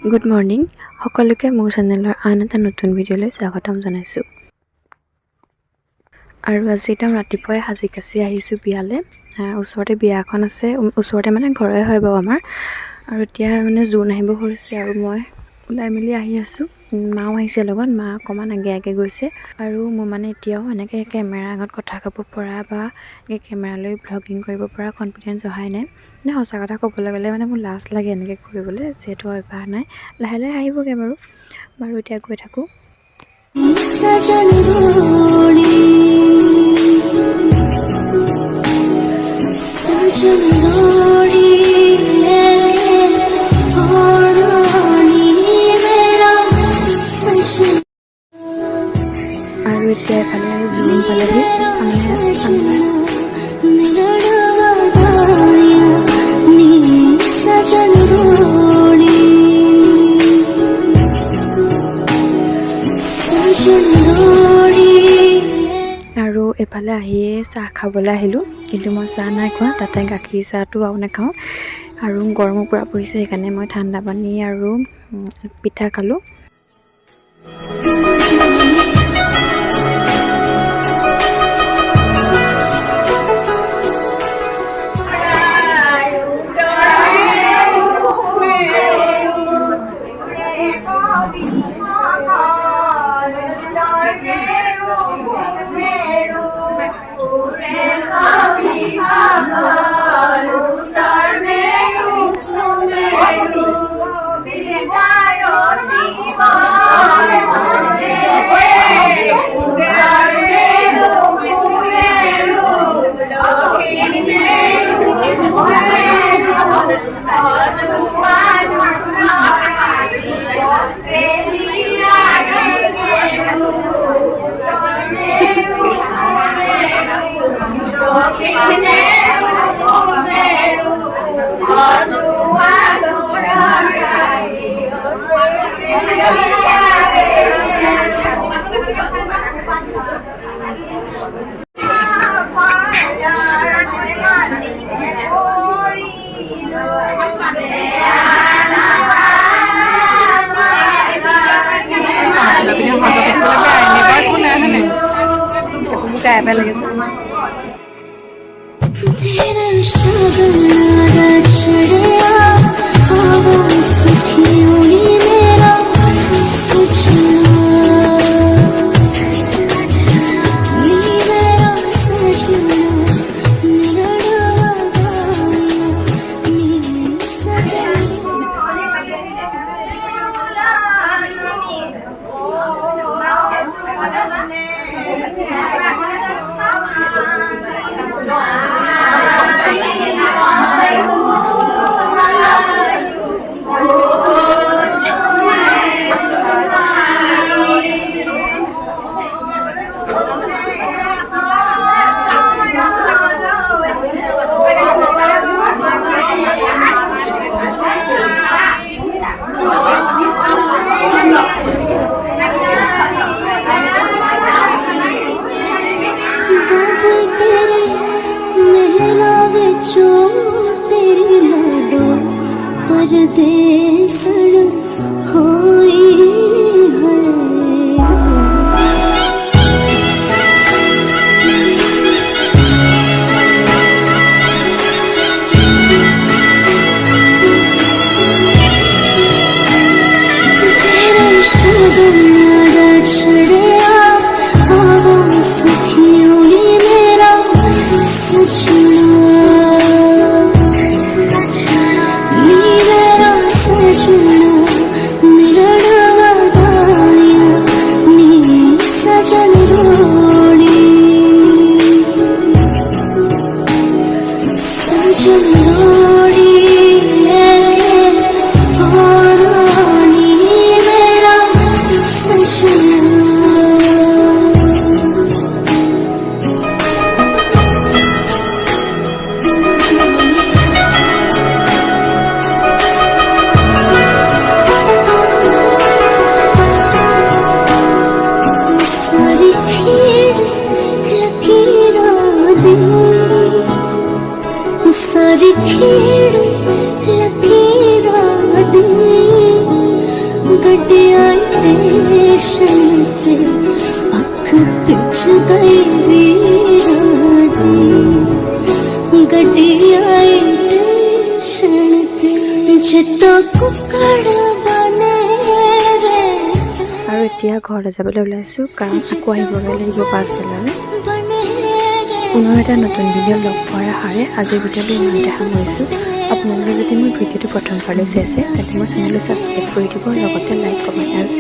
Good morning সকলোকে মোৰ চেনেলৰ আন এটা নতুন ভিডিঅ'লৈ স্বাগতম জনাইছোঁ। আৰু আজি একদম ৰাতিপুৱাই সাজি কাচি আহিছোঁ বিয়ালৈ। ওচৰতে বিয়া এখন আছে, ওচৰতে মানে ঘৰে হয় বাৰু আমাৰ। আৰু এতিয়া মানে জোৰোণ আহিব হৈছে আৰু মই ওলাই মেলি আহি আছোঁ। মাও আহিছে লগত, মা অকণমান আগে গৈছে। আৰু মোৰ মানে এতিয়াও এনেকৈ কেমেৰা আগত কথা ক'ব পৰা বা কেমেৰালৈ ভ্লগিং কৰিব পৰা কনফিডেঞ্চ অহাই নাই। মানে সঁচা কথা ক'বলৈ গ'লে মানে মোৰ লাজ লাগে এনেকৈ কৰিবলৈ, যিহেতু অভ্যাস নাই। লাহে লাহে আহিবগৈ বাৰু এতিয়া গৈ থাকোঁ। আৰু এতিয়া এফালে জোৰোণ পালেহি। আৰু এফালে আহিয়ে চাহ খাবলৈ আহিলোঁ, কিন্তু মই চাহ নাই খোৱা, তাতে গাখীৰ চাহটো আৰু নাখাওঁ। আৰু গৰমো পূৰা পৰিছে, সেইকাৰণে মই ঠাণ্ডা পানী আৰু পিঠা খালোঁ। सारी खेड़ लकीरां दी আৰু এতিয়া ঘৰলৈ যাবলৈ ওলাইছোঁ কাৰণ আকৌ আহিবগৈ লাগিব পাছবেলালৈ। পুনৰ এটা নতুন ভিডিঅ' লগ পোৱাৰ আশাৰে আজিৰ ভিডিঅ'টো ইমানতে সামৰিছোঁ। আপোনালোকে যদি মোৰ ভিডিঅ'টো প্ৰথমবাৰলৈ চাইছে তেন্তে মোৰ চেনেলটো ছাবস্ক্ৰাইব কৰি দিব, লগতে লাইক কমেণ্ট আৰু শ্বেয়াৰ